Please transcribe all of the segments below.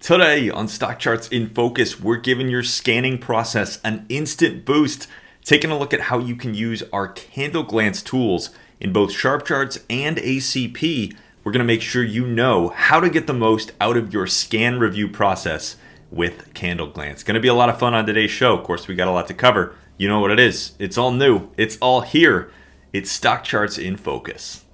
Today on Stock Charts in Focus, we're giving your scanning process an instant boost, taking a look at how you can use our CandleGlance tools in both SharpCharts and ACP. We're going to make sure you know how to get the most out of your scan review process with CandleGlance. Going to be a lot of fun on today's show. Of course, we got a lot to cover. You know what it is. It's all new. It's all here. It's Stock Charts in Focus.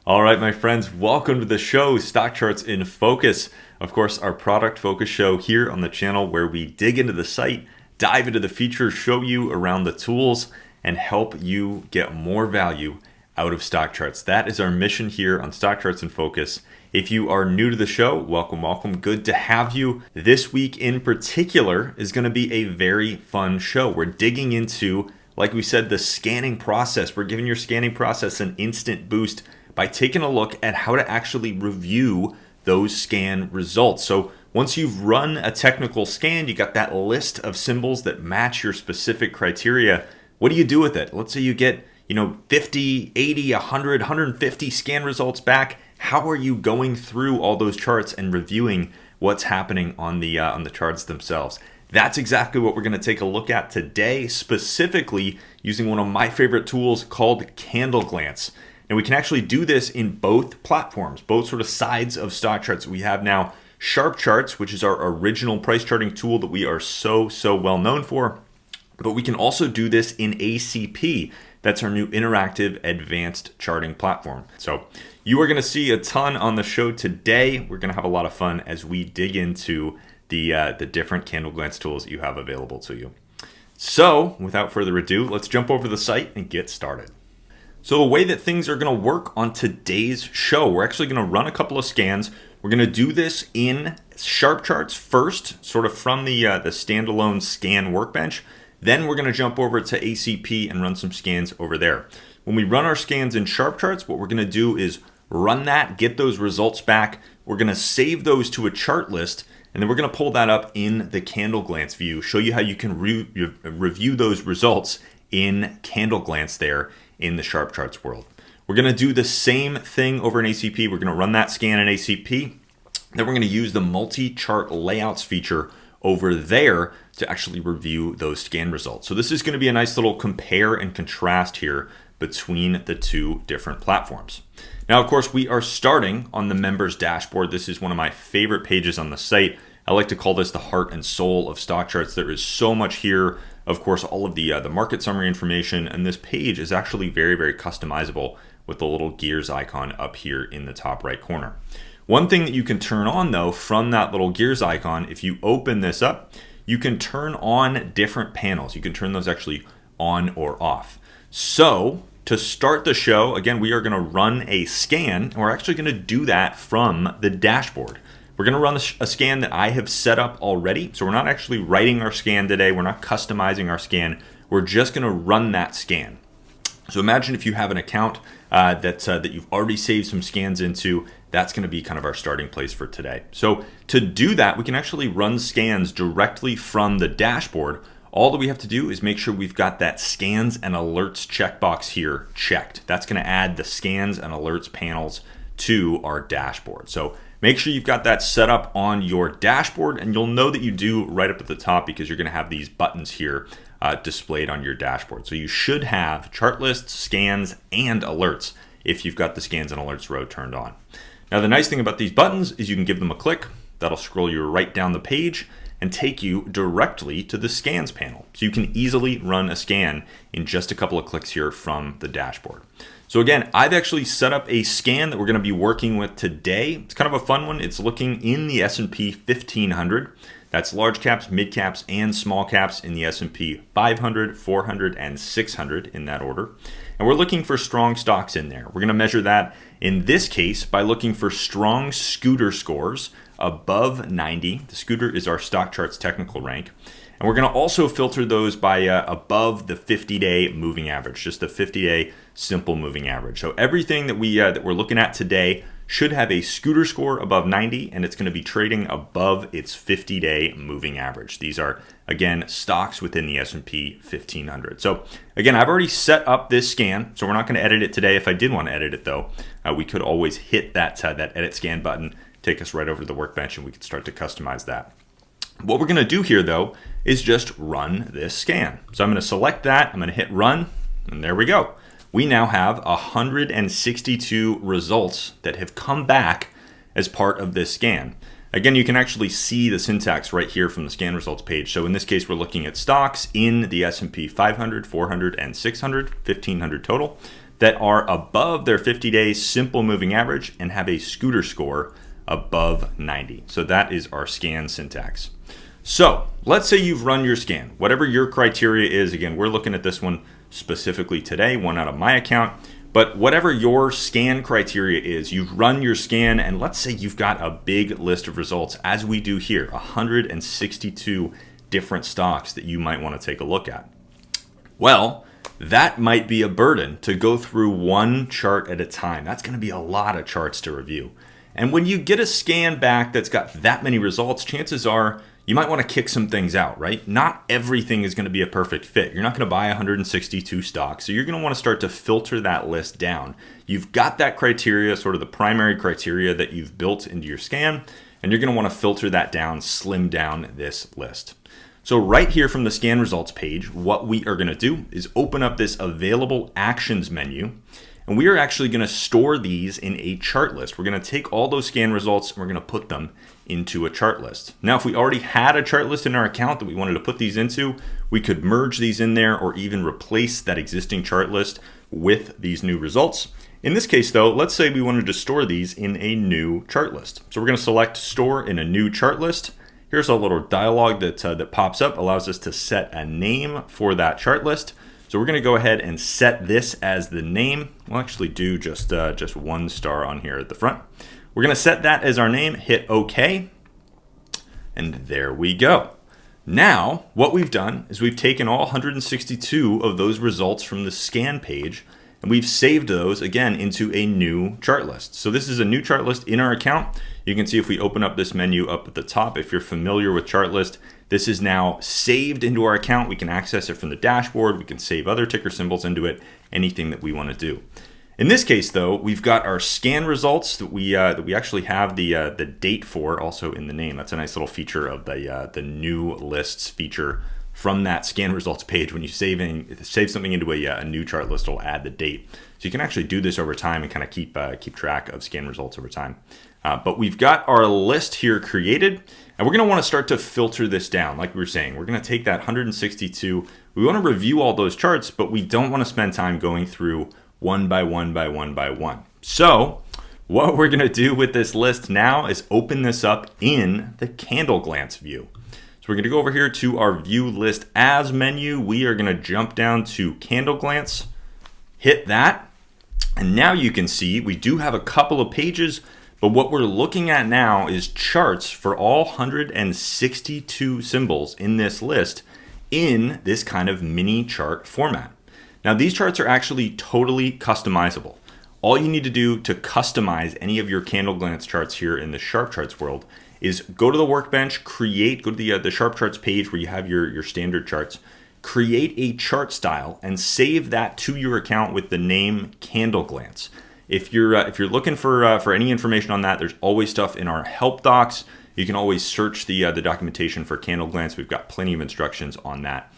All right, my friends, welcome to the show, Stock Charts in Focus. Of course, our product focus show here on the channel where we dig into the site, dive into the features, show you around the tools, and help you get more value out of stock charts. That is our mission here on Stock Charts in Focus. If you are new to the show, welcome, welcome. Good to have you. This week in particular is going to be a very fun show. We're digging into, like we said, the scanning process. We're giving your scanning process an instant boost by taking a look at how to actually review those scan results. So once you've run a technical scan, you got that list of symbols that match your specific criteria. What do you do with it? Let's say you get 50, 80, 100, 150 scan results back. How are you going through all those charts and reviewing what's happening on the charts themselves? That's exactly what we're going to take a look at today, specifically using one of my favorite tools called CandleGlance. And we can actually do this in both platforms, both sort of sides of stock charts. We have now SharpCharts, which is our original price charting tool that we are so well known for. But we can also do this in ACP. That's our new interactive advanced charting platform. So you are going to see a ton on the show today. We're going to have a lot of fun as we dig into the different CandleGlance tools that you have available to you. So without further ado, let's jump over to the site and get started. So the way that things are going to work on today's show, we're actually going to run a couple of scans. We're going to do this in SharpCharts first, sort of from the standalone scan workbench. Then we're going to jump over to ACP and run some scans over there. When we run our scans in SharpCharts, what we're going to do is run that, get those results back. We're going to save those to a chart list, and then we're going to pull that up in the CandleGlance view, show you how you can review those results in CandleGlance there in the SharpCharts world. We're going to do the same thing over in ACP. We're going to run that scan in ACP. Then we're going to use the multi-chart layouts feature over there to actually review those scan results. So this is going to be a nice little compare and contrast here between the two different platforms. Now, of course, we are starting on the members dashboard. This is one of my favorite pages on the site. I like to call this the heart and soul of stock charts. There is so much here. Of course, all of the market summary information, and this page is actually very customizable with the little gears icon up here in the top right corner. One thing that you can turn on though from that little gears icon, if you open this up, you can turn on different panels. You can turn those actually on or off. So to start the show, again, we are going to run a scan, and we're actually going to do that from the dashboard. We're going to run a scan that I have set up already. So we're not actually writing our scan today. We're not customizing our scan. We're just going to run that scan. So imagine if you have an account that you've already saved some scans into. That's going to be kind of our starting place for today. So to do that, we can actually run scans directly from the dashboard. All that we have to do is make sure we've got that scans and alerts checkbox here checked. That's going to add the scans and alerts panels to our dashboard. So make sure you've got that set up on your dashboard, and you'll know that you do right up at the top because you're going to have these buttons here displayed on your dashboard. So you should have chart lists, scans, and alerts if you've got the scans and alerts row turned on. Now, the nice thing about these buttons is you can give them a click. That'll scroll you right down the page and take you directly to the scans panel. So you can easily run a scan in just a couple of clicks here from the dashboard. So again, I've actually set up a scan that we're going to be working with today. It's kind of a fun one. It's looking in the S&P 1500. That's large caps, mid caps, and small caps in the S&P 500, 400, and 600 in that order. And we're looking for strong stocks in there. We're going to measure that in this case by looking for strong scooter scores above 90. The scooter is our stock charts technical rank. And we're going to also filter those by above the 50-day moving average, just the 50-day simple moving average. So everything that we're looking at today should have a scooter score above 90, and it's going to be trading above its 50-day moving average. These are, again, stocks within the S&P 1500. So again, I've already set up this scan, so we're not going to edit it today. If I did want to edit it though, we could always hit that edit scan button, take us right over to the workbench, and we can start to customize that. What we're going to do here though is just run this scan. So I'm going to select that, I'm going to hit run, and there we go. We now have 162 results that have come back as part of this scan. Again, you can actually see the syntax right here from the scan results page. So in this case, we're looking at stocks in the S&P 500, 400, and 600, 1500 total, that are above their 50-day simple moving average and have a scooter score above 90. So that is our scan syntax. So let's say you've run your scan, whatever your criteria is. Again, we're looking at this one specifically today, one out of my account, but whatever your scan criteria is, you've run your scan, and let's say you've got a big list of results, as we do here, 162 different stocks that you might want to take a look at. Well, that might be a burden to go through one chart at a time. That's going to be a lot of charts to review. And when you get a scan back that's got that many results, chances are you might want to kick some things out, right? Not everything is going to be a perfect fit. You're not going to buy 162 stocks, so you're going to want to start to filter that list down. You've got that criteria, sort of the primary criteria that you've built into your scan, and you're going to want to filter that down, slim down this list. So right here from the scan results page, what we are going to do is open up this available actions menu, and we are actually going to store these in a chart list. We're going to take all those scan results and we're going to put them into a chart list. Now, if we already had a chart list in our account that we wanted to put these into, we could merge these in there or even replace that existing chart list with these new results. In this case though, let's say we wanted to store these in a new chart list. So we're going to select store in a new chart list. Here's a little dialog that pops up, allows us to set a name for that chart list. So we're going to go ahead and set this as the name. We'll actually do just one star on here at the front. We're going to set that as our name, hit OK, and there we go. Now, what we've done is we've taken all 162 of those results from the scan page, and we've saved those, again, into a new chart list. So this is a new chart list in our account. You can see if we open up this menu up at the top, if you're familiar with ChartList, this is now saved into our account. We can access it from the dashboard. We can save other ticker symbols into it, anything that we want to do. In this case, though, we've got our scan results that we actually have the date for also in the name. That's a nice little feature of the new lists feature from that scan results page. When you save something into a new chart list, it'll add the date. So you can actually do this over time and kind of keep track of scan results over time. But we've got our list here created, and we're going to want to start to filter this down. Like we were saying, we're going to take that 162. We want to review all those charts, but we don't want to spend time going through one by one by one by one. So what we're going to do with this list now is open this up in the CandleGlance view. So we're going to go over here to our View List As menu. We are going to jump down to CandleGlance, hit that, and now you can see we do have a couple of pages, but what we're looking at now is charts for all 162 symbols in this list in this kind of mini chart format. Now, these charts are actually totally customizable. All you need to do to customize any of your CandleGlance charts here in the SharpCharts world is go to the workbench, go to the SharpCharts page where you have your standard charts, create a chart style, and save that to your account with the name CandleGlance. If you're looking for any information on that, there's always stuff in our help docs. You can always search the documentation for CandleGlance. We've got plenty of instructions on that.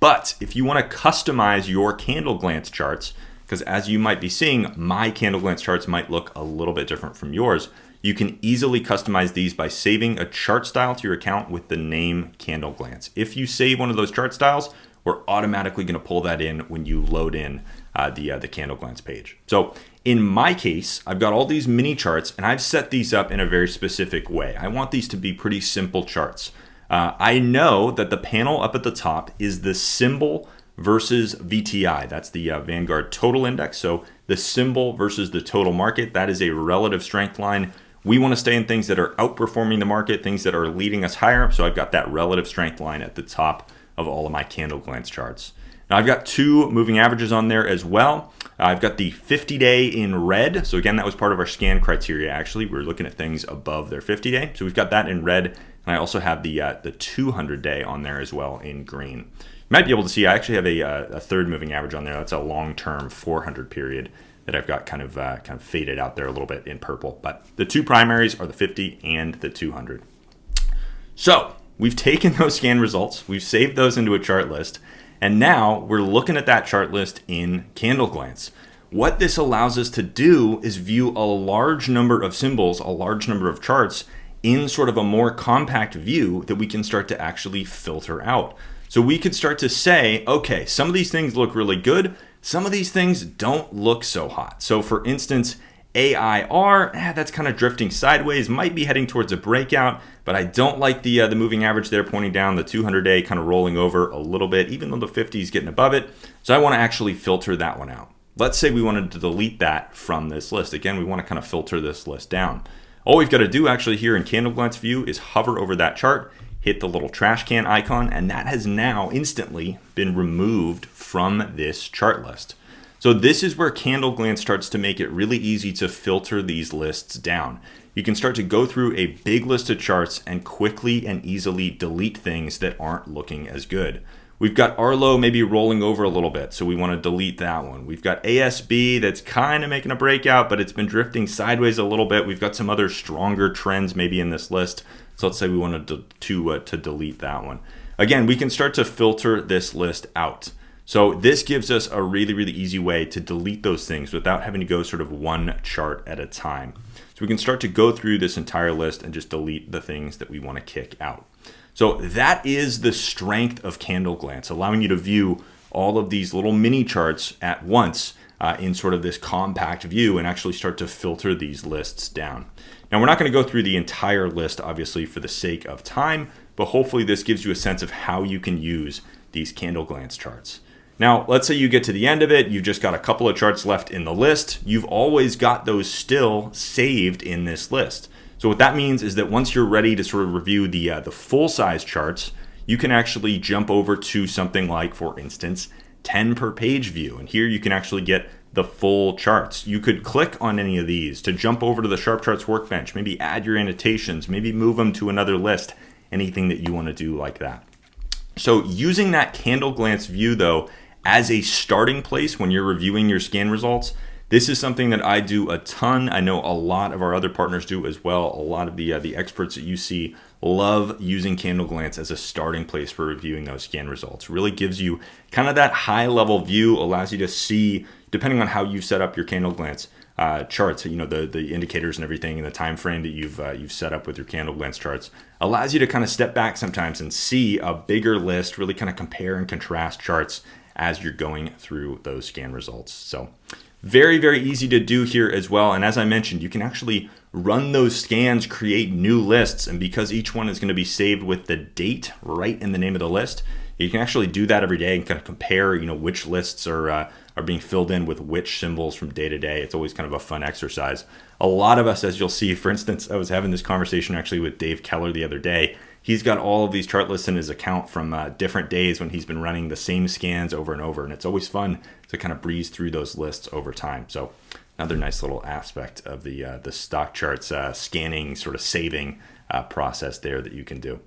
But if you want to customize your CandleGlance charts, because as you might be seeing, my CandleGlance charts might look a little bit different from yours, you can easily customize these by saving a chart style to your account with the name CandleGlance. If you save one of those chart styles, we're automatically going to pull that in when you load in the CandleGlance page. So in my case, I've got all these mini charts, and I've set these up in a very specific way. I want these to be pretty simple charts. I know that the panel up at the top is the symbol versus VTI. That's the Vanguard Total Index. So the symbol versus the total market, that is a relative strength line. We want to stay in things that are outperforming the market, things that are leading us higher. So I've got that relative strength line at the top of all of my CandleGlance charts. Now I've got two moving averages on there as well. I've got the 50-day in red. So again, that was part of our scan criteria. Actually, we were looking at things above their 50-day. So we've got that in red. And I also have the 200-day on there as well in green. You might be able to see I actually have a third moving average on there. That's a long-term 400 period that I've got kind of faded out there a little bit in purple. But the two primaries are the 50 and the 200. So we've taken those scan results, we've saved those into a chart list, and now we're looking at that chart list in CandleGlance. What this allows us to do is view a large number of symbols, a large number of charts in sort of a more compact view that we can start to actually filter out. So we could start to say, okay, some of these things look really good. Some of these things don't look so hot. So for instance, AIR, that's kind of drifting sideways, might be heading towards a breakout, but I don't like the moving average there pointing down, the 200-day kind of rolling over a little bit, even though the 50 is getting above it. So I want to actually filter that one out. Let's say we wanted to delete that from this list. Again, we want to kind of filter this list down. All we've got to do actually here in CandleGlance view is hover over that chart, hit the little trash can icon, and that has now instantly been removed from this chart list. So this is where CandleGlance starts to make it really easy to filter these lists down. You can start to go through a big list of charts and quickly and easily delete things that aren't looking as good. We've got Arlo maybe rolling over a little bit, so we want to delete that one. We've got ASB that's kind of making a breakout, but it's been drifting sideways a little bit. We've got some other stronger trends maybe in this list. So let's say we wanted to delete that one. Again, we can start to filter this list out. So this gives us a really, really easy way to delete those things without having to go sort of one chart at a time. So we can start to go through this entire list and just delete the things that we want to kick out. So that is the strength of CandleGlance, allowing you to view all of these little mini charts at once in sort of this compact view and actually start to filter these lists down. Now, we're not going to go through the entire list, obviously, for the sake of time, but hopefully this gives you a sense of how you can use these CandleGlance charts. Now, let's say you get to the end of it, you've just got a couple of charts left in the list. You've always got those still saved in this list. So what that means is that once you're ready to sort of review the full-size charts, you can actually jump over to something like, for instance, 10 per page view. And here you can actually get the full charts. You could click on any of these to jump over to the SharpCharts workbench, maybe add your annotations, maybe move them to another list, anything that you want to do like that. So using that CandleGlance view, though, as a starting place when you're reviewing your scan results, this is something that I do a ton. I know a lot of our other partners do as well. A lot of the experts that you see love using CandleGlance as a starting place for reviewing those scan results. Really gives you kind of that high level view, allows you to see, depending on how you set up your CandleGlance charts, you know, the indicators and everything and the time frame that you've set up with your CandleGlance charts, allows you to kind of step back sometimes and see a bigger list, really kind of compare and contrast charts as you're going through those scan results. So very, very easy to do here as well. And as I mentioned, you can actually run those scans, create new lists. And because each one is going to be saved with the date right in the name of the list, you can actually do that every day and kind of compare, you know, which lists are being filled in with which symbols from day to day. It's always kind of a fun exercise. A lot of us, as you'll see, for instance, I was having this conversation actually with Dave Keller the other day. He's got all of these chart lists in his account from different days when he's been running the same scans over and over. And it's always fun to kind of breeze through those lists over time. So another nice little aspect of the StockCharts scanning, sort of saving process there that you can do.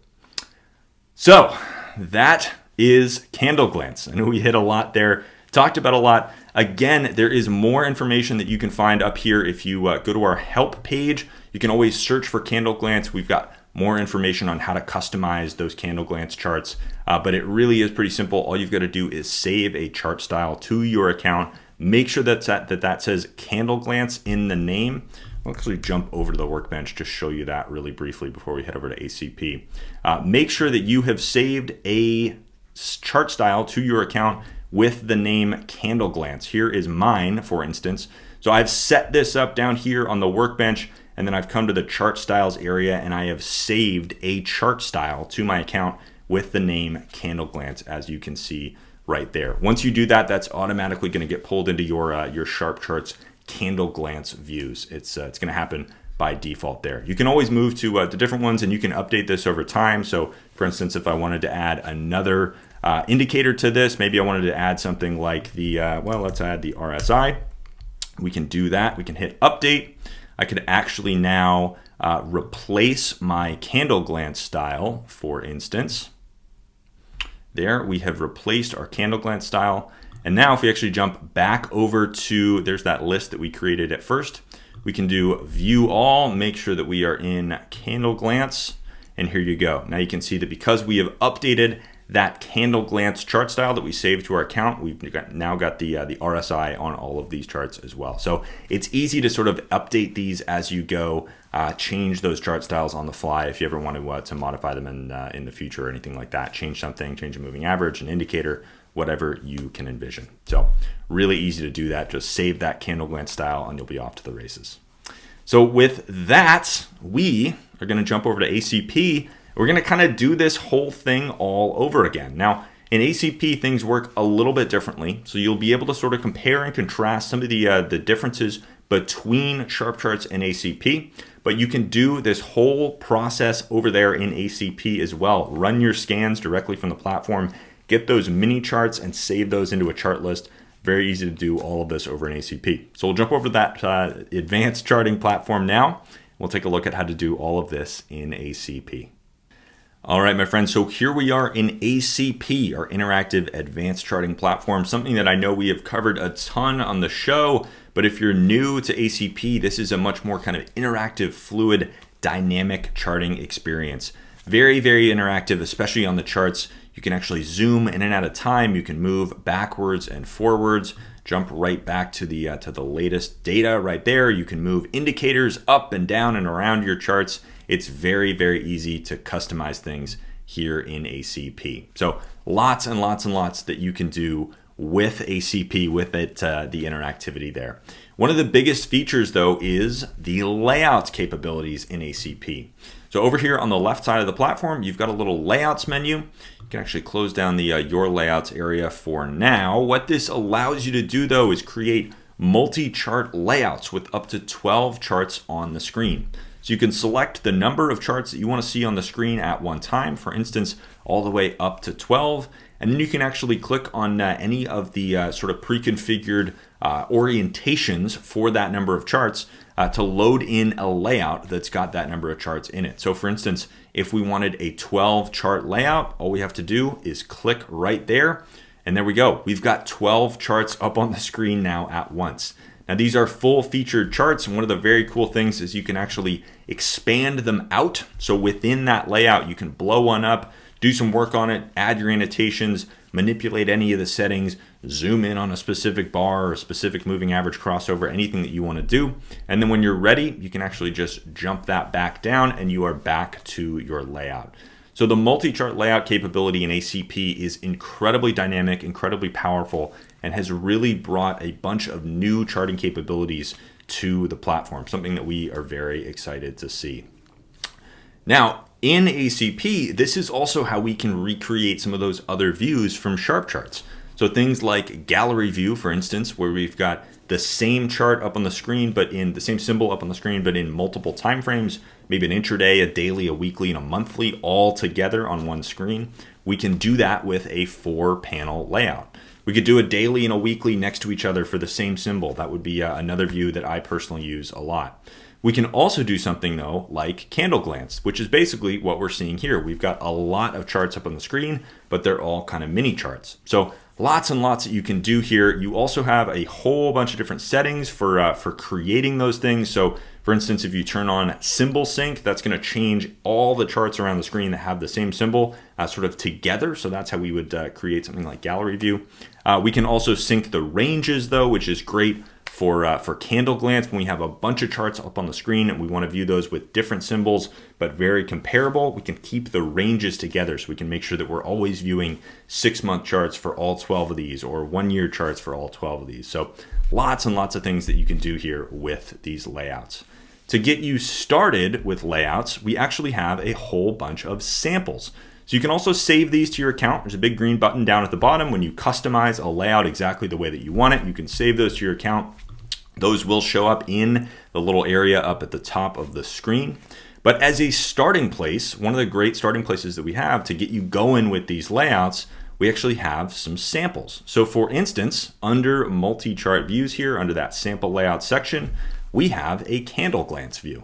So that is CandleGlance. I know we hit a lot there, talked about a lot. Again, there is more information that you can find up here. If you go to our help page, you can always search for CandleGlance. We've got more information on how to customize those CandleGlance charts, but it really is pretty simple. All you've got to do is save a chart style to your account. Make sure that says CandleGlance in the name. I'll actually jump over to the workbench to show you that really briefly before we head over to ACP. Make sure that you have saved a chart style to your account with the name CandleGlance. Here is mine, for instance. So I've set this up down here on the workbench, and then I've come to the ChartStyles area and I have saved a chart style to my account with the name CandleGlance, as you can see right there. Once you do that, that's automatically going to get pulled into your SharpCharts CandleGlance views. It's going to happen by default there. You can always move to different ones and you can update this over time. So for instance, if I wanted to add another indicator to this. Maybe I wanted to add something like the, let's add the RSI. We can do that. We can hit update. I could actually now replace my CandleGlance style, for instance. There, we have replaced our CandleGlance style. And now if we actually jump back over to, there's that list that we created at first. We can do view all, make sure that we are in CandleGlance. And here you go. Now you can see that because we have updated that CandleGlance chart style that we saved to our account, we've now got the RSI on all of these charts as well. So it's easy to sort of update these as you go, change those chart styles on the fly if you ever want to modify them in the future or anything like that. Change something, change a moving average, an indicator, whatever you can envision. So really easy to do that. Just save that CandleGlance style and you'll be off to the races. So with that, we are going to jump over to ACP. We're going to kind of do this whole thing all over again. Now, in ACP, things work a little bit differently. So you'll be able to sort of compare and contrast some of the differences between SharpCharts and ACP. But you can do this whole process over there in ACP as well. Run your scans directly from the platform, get those mini charts and save those into a chart list. Very easy to do all of this over in ACP. So we'll jump over to that advanced charting platform now. We'll take a look at how to do all of this in ACP. All right, my friends, so here we are in ACP, our interactive advanced charting platform, something that I know we have covered a ton on the show, but if you're new to ACP, this is a much more kind of interactive, fluid, dynamic charting experience. Very, very interactive, especially on the charts. You can actually zoom in and out of time. You can move backwards and forwards, jump right back to the latest data right there. You can move indicators up and down and around your charts. It's very, very easy to customize things here in ACP. So lots and lots and lots that you can do with ACP, with it, the interactivity there. One of the biggest features though is the layout capabilities in ACP. So over here on the left side of the platform, you've got a little layouts menu. You can actually close down the your layouts area for now. What this allows you to do though is create multi-chart layouts with up to 12 charts on the screen. So you can select the number of charts that you want to see on the screen at one time, for instance, all the way up to 12. And then you can actually click on any of the sort of pre-configured orientations for that number of charts to load in a layout that's got that number of charts in it. So for instance, if we wanted a 12 chart layout, all we have to do is click right there. And there we go. We've got 12 charts up on the screen now at once. Now these are full featured charts, and one of the very cool things is you can actually expand them out. So within that layout, you can blow one up, do some work on it, add your annotations, manipulate any of the settings, zoom in on a specific bar or a specific moving average crossover, anything that you want to do. And then when you're ready, you can actually just jump that back down and you are back to your layout. So the multi-chart layout capability in ACP is incredibly dynamic, incredibly powerful, and has really brought a bunch of new charting capabilities to the platform, something that we are very excited to see. Now, in ACP, this is also how we can recreate some of those other views from SharpCharts. So things like gallery view, for instance, where we've got the same chart up on the screen, but in the same symbol up on the screen, but in multiple time frames, maybe an intraday, a daily, a weekly, and a monthly, all together on one screen. We can do that with a 4-panel layout. We could do a daily and a weekly next to each other for the same symbol. That would be another view that I personally use a lot. We can also do something though, like CandleGlance, which is basically what we're seeing here. We've got a lot of charts up on the screen, but they're all kind of mini charts. So lots and lots that you can do here. You also have a whole bunch of different settings for creating those things. So for instance, if you turn on symbol sync, that's going to change all the charts around the screen that have the same symbol sort of together. So that's how we would create something like gallery view. We can also sync the ranges though, which is great for CandleGlance when we have a bunch of charts up on the screen and we want to view those with different symbols, but very comparable. We can keep the ranges together so we can make sure that we're always viewing 6-month charts for all 12 of these or 1-year charts for all 12 of these. So lots and lots of things that you can do here with these layouts. To get you started with layouts, we actually have a whole bunch of samples. So you can also save these to your account. There's a big green button down at the bottom. When you customize a layout exactly the way that you want it, you can save those to your account. Those will show up in the little area up at the top of the screen. But as a starting place, one of the great starting places that we have to get you going with these layouts, we actually have some samples. So for instance, under multi-chart views here, under that sample layout section, we have a CandleGlance view.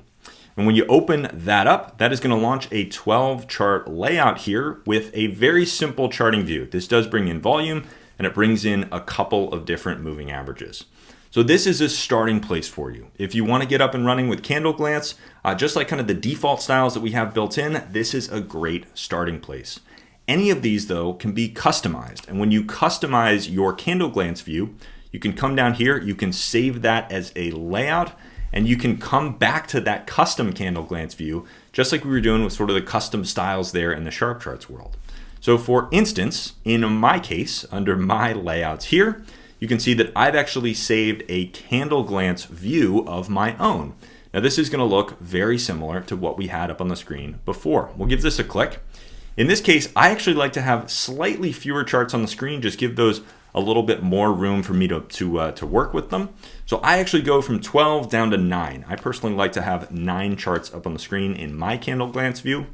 And when you open that up, that is going to launch a 12 chart layout here with a very simple charting view. This does bring in volume and it brings in a couple of different moving averages. So this is a starting place for you. If you want to get up and running with CandleGlance, just like kind of the default styles that we have built in, this is a great starting place. Any of these though can be customized. And when you customize your CandleGlance view, you can come down here, you can save that as a layout, and you can come back to that custom CandleGlance view, just like we were doing with sort of the custom styles there in the SharpCharts world. So for instance, in my case, under my layouts here, you can see that I've actually saved a CandleGlance view of my own. Now this is going to look very similar to what we had up on the screen before. We'll give this a click. In this case, I actually like to have slightly fewer charts on the screen, just give those a little bit more room for me to work with them. So I actually go from 12 down to 9. I personally like to have 9 charts up on the screen in my CandleGlance view,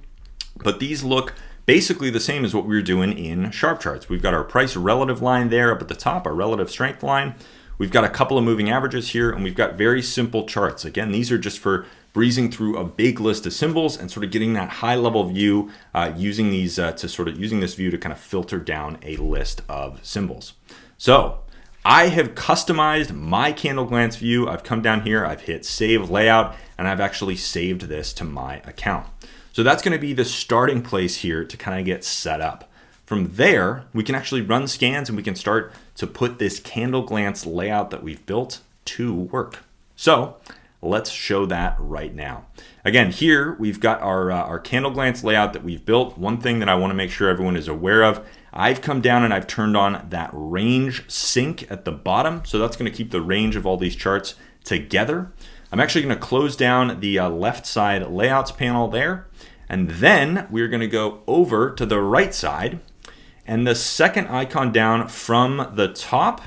but these look basically the same as what we were doing in SharpCharts. We've got our price relative line there up at the top, our relative strength line. We've got a couple of moving averages here, and we've got very simple charts. Again, these are just for breezing through a big list of symbols and sort of getting that high level view, using these using this view to kind of filter down a list of symbols. So I have customized my CandleGlance view. I've come down here, I've hit save layout, and I've actually saved this to my account. So that's going to be the starting place here to kind of get set up. From there, we can actually run scans and we can start to put this CandleGlance layout that we've built to work. So let's show that right now. Again, here we've got our CandleGlance layout that we've built. One thing that I want to make sure everyone is aware of, I've come down and I've turned on that range sync at the bottom. So that's going to keep the range of all these charts together. I'm actually going to close down the left side layouts panel there. And then we're going to go over to the right side. And the second icon down from the top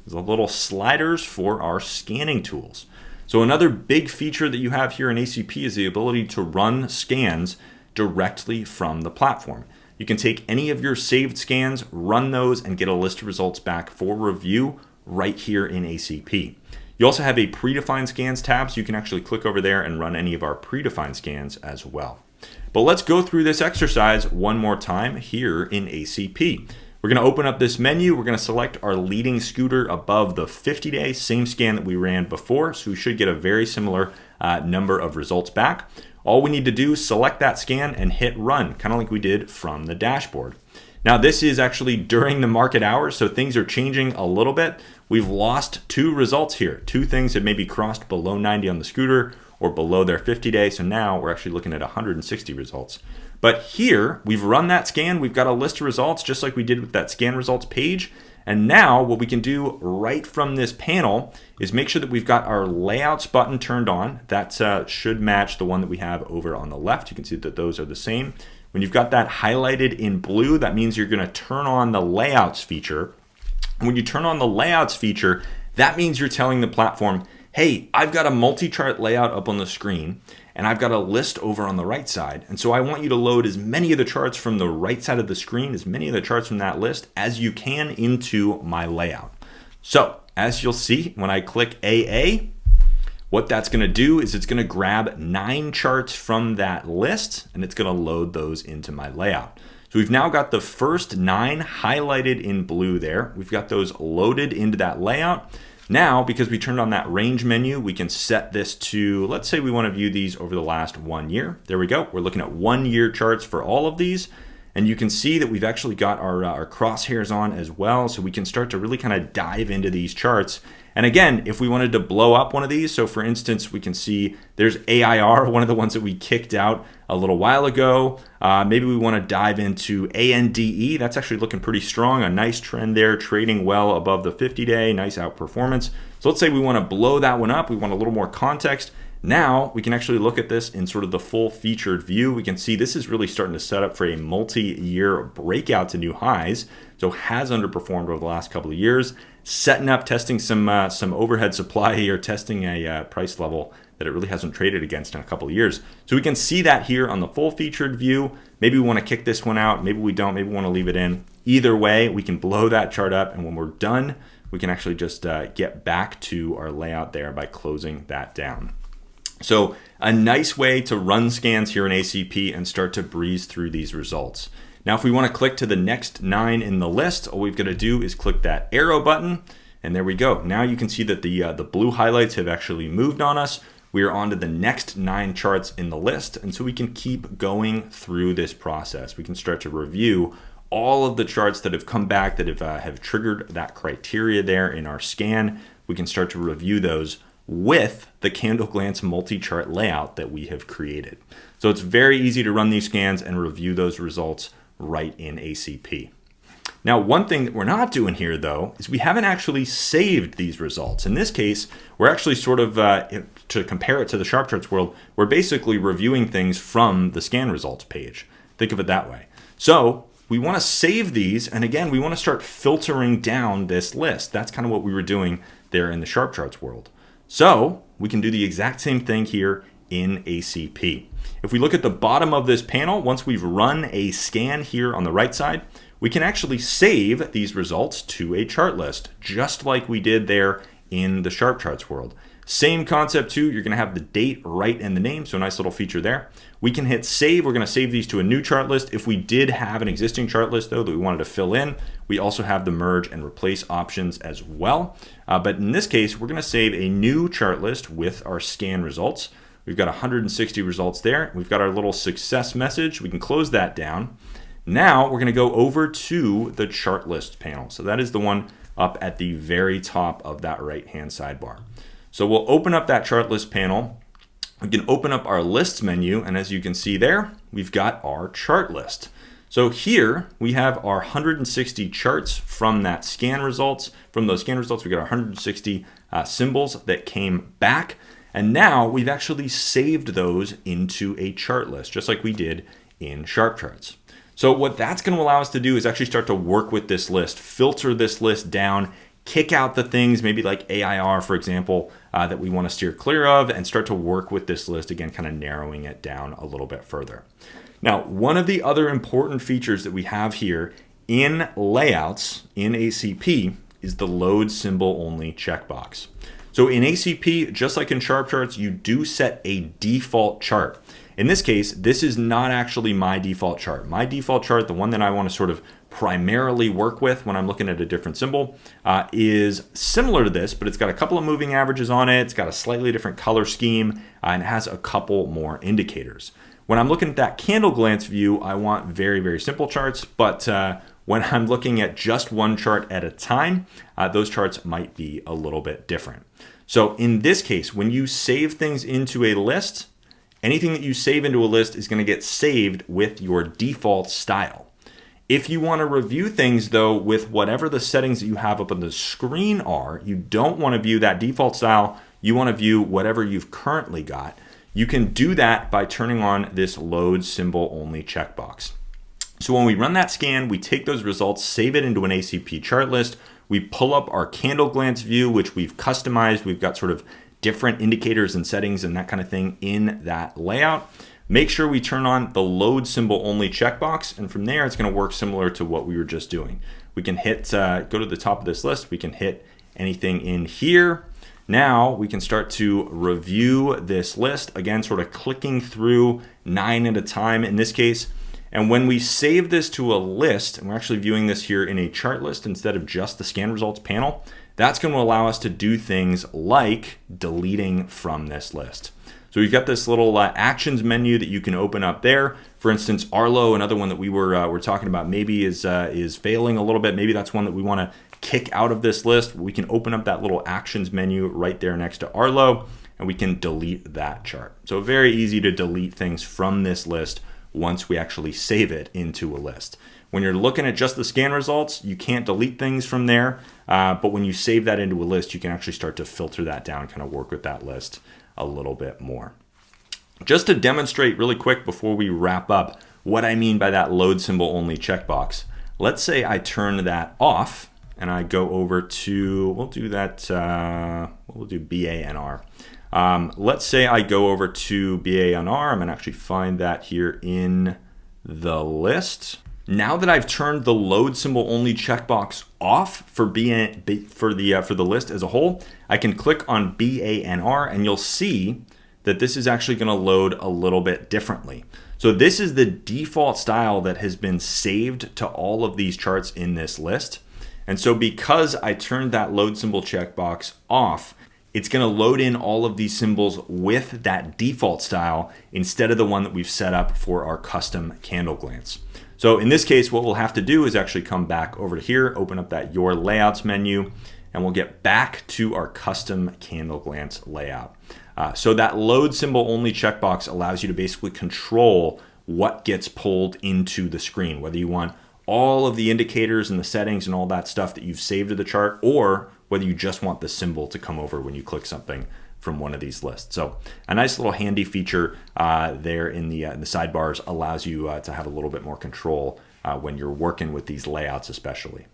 is the little sliders for our scanning tools. So another big feature that you have here in ACP is the ability to run scans directly from the platform. You can take any of your saved scans, run those, and get a list of results back for review right here in ACP. You also have a predefined scans tab, so you can actually click over there and run any of our predefined scans as well. But let's go through this exercise one more time here in ACP. We're going to open up this menu. We're going to select our leading scooter above the 50-day, same scan that we ran before. So we should get a very similar number of results back. All we need to do is select that scan and hit run, kind of like we did from the dashboard. Now this is actually during the market hours, so things are changing a little bit. We've lost 2 results here, 2 things that maybe crossed below 90 on the scooter or below their 50-day. So now we're actually looking at 160 results. But here we've run that scan. We've got a list of results just like we did with that scan results page. And now what we can do right from this panel is make sure that we've got our layouts button turned on. That should match the one that we have over on the left. You can see that those are the same. When you've got that highlighted in blue, that means you're going to turn on the layouts feature. And when you turn on the layouts feature, that means you're telling the platform, hey, I've got a multi-chart layout up on the screen and I've got a list over on the right side. And so I want you to load as many of the charts from the right side of the screen, as many of the charts from that list as you can into my layout. So as you'll see, when I click AA, what that's going to do is it's going to grab 9 charts from that list and it's going to load those into my layout. So we've now got the first 9 highlighted in blue there. We've got those loaded into that layout. Now, because we turned on that range menu, we can set this to, let's say we want to view these over the last 1 year. There we go. We're looking at 1 year charts for all of these. And you can see that we've actually got our crosshairs on as well. So we can start to really kind of dive into these charts. And again, if we wanted to blow up one of these, so for instance, we can see there's AIR, one of the ones that we kicked out a little while ago. Maybe we want to dive into ANDE. That's actually looking pretty strong. A nice trend there, trading well above the 50-day, nice outperformance. So let's say we want to blow that one up. We want a little more context. Now we can actually look at this in sort of the full featured view. We can see this is really starting to set up for a multi-year breakout to new highs. So has underperformed over the last couple of years, setting up, testing some overhead supply here, testing a price level that it really hasn't traded against in a couple of years. So we can see that here on the full featured view. Maybe we want to kick this one out. Maybe we don't. Maybe we want to leave it in. Either way, we can blow that chart up. And when we're done, we can actually just get back to our layout there by closing that down. So a nice way to run scans here in ACP and start to breeze through these results. Now, if we want to click to the next 9 in the list, all we've got to do is click that arrow button. And there we go. Now you can see that the blue highlights have actually moved on us. We are on to the next 9 charts in the list. And so we can keep going through this process. We can start to review all of the charts that have come back that have triggered that criteria there in our scan. We can start to review those with the CandleGlance multi-chart layout that we have created. So it's very easy to run these scans and review those results right in ACP. Now, one thing that we're not doing here, though, is we haven't actually saved these results. In this case, we're actually sort of, to compare it to the SharpCharts world, we're basically reviewing things from the scan results page. Think of it that way. So we want to save these, and again, we want to start filtering down this list. That's kind of what we were doing there in the SharpCharts world. So we can do the exact same thing here in ACP. If we look at the bottom of this panel, once we've run a scan here on the right side, we can actually save these results to a chart list, just like we did there in the SharpCharts world. Same concept too, you're gonna have the date right in the name, so a nice little feature there. We can hit save, we're gonna save these to a new chart list. If we did have an existing chart list though that we wanted to fill in, we also have the merge and replace options as well. But in this case, we're gonna save a new chart list with our scan results. We've got 160 results there. We've got our little success message. We can close that down. Now we're gonna go over to the chart list panel. So that is the one up at the very top of that right-hand sidebar. So we'll open up that chart list panel. We can open up our lists menu, and as you can see there, we've got our chart list. So here we have our 160 charts from that scan results. From those scan results, we got our 160 symbols that came back. And now we've actually saved those into a chart list, just like we did in SharpCharts. So what that's going to allow us to do is actually start to work with this list, filter this list down, kick out the things, maybe like AIR, for example, that we want to steer clear of, and start to work with this list, again, kind of narrowing it down a little bit further. Now, one of the other important features that we have here in layouts in ACP is the load symbol only checkbox. So in ACP, just like in SharpCharts, you do set a default chart. In this case, this is not actually my default chart. My default chart, the one that I want to sort of primarily work with when I'm looking at a different symbol, is similar to this, but it's got a couple of moving averages on it. It's got a slightly different color scheme, and it has a couple more indicators. When I'm looking at that CandleGlance view, I want very, very simple charts, but when I'm looking at just one chart at a time, those charts might be a little bit different. So in this case, when you save things into a list, anything that you save into a list is going to get saved with your default style. If you want to review things though with whatever the settings that you have up on the screen are, you don't want to view that default style, you want to view whatever you've currently got, you can do that by turning on this load symbol only checkbox. So when we run that scan, we take those results, save it into an ACP chart list, we pull up our CandleGlance view, which we've customized. We've got sort of different indicators and settings and that kind of thing in that layout. Make sure we turn on the load symbol only checkbox, and from there it's going to work similar to what we were just doing. We can hit, go to the top of this list, we can hit anything in here. Now we can start to review this list, again sort of clicking through 9 at a time in this case. And when we save this to a list, and we're actually viewing this here in a chart list instead of just the scan results panel, that's going to allow us to do things like deleting from this list. So we've got this little actions menu that you can open up there. For instance, Arlo, another one that we were talking about, maybe is failing a little bit. Maybe that's one that we want to kick out of this list. We can open up that little actions menu right there next to Arlo, and we can delete that chart. So very easy to delete things from this list once we actually save it into a list. When you're looking at just the scan results, you can't delete things from there, but when you save that into a list, you can actually start to filter that down, kind of work with that list a little bit more. Just to demonstrate really quick before we wrap up what I mean by that load symbol only checkbox, let's say I turn that off and I go over to, we'll do that, we'll do BANR. Let's say I go over to BANR. I'm going to actually find that here in the list. Now that I've turned the load symbol only checkbox off for the list as a whole, I can click on BANR and you'll see that this is actually going to load a little bit differently. So this is the default style that has been saved to all of these charts in this list. And so because I turned that load symbol checkbox off, it's going to load in all of these symbols with that default style instead of the one that we've set up for our custom CandleGlance. So in this case, what we'll have to do is actually come back over to here, open up that Your Layouts menu, and we'll get back to our custom CandleGlance layout. So that load symbol only checkbox allows you to basically control what gets pulled into the screen, whether you want all of the indicators and the settings and all that stuff that you've saved to the chart, or whether you just want the symbol to come over when you click something from one of these lists. So a nice little handy feature there in the sidebars allows you to have a little bit more control when you're working with these layouts especially.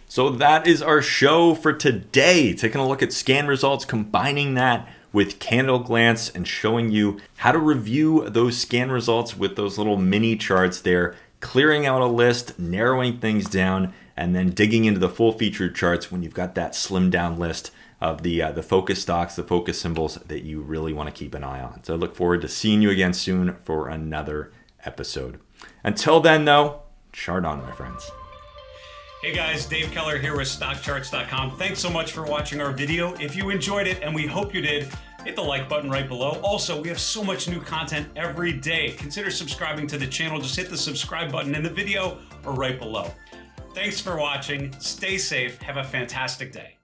So that is our show for today, taking a look at scan results, combining that with CandleGlance and showing you how to review those scan results with those little mini charts there, clearing out a list, narrowing things down, and then digging into the full featured charts when you've got that slimmed down list of the focus stocks, the focus symbols that you really want to keep an eye on. So I look forward to seeing you again soon for another episode. Until then though, chart on, my friends. Hey guys, Dave Keller here with StockCharts.com. Thanks so much for watching our video. If you enjoyed it, and we hope you did, hit the like button right below. Also, we have so much new content every day. Consider subscribing to the channel. Just hit the subscribe button in the video or right below. Thanks for watching. Stay safe. Have a fantastic day.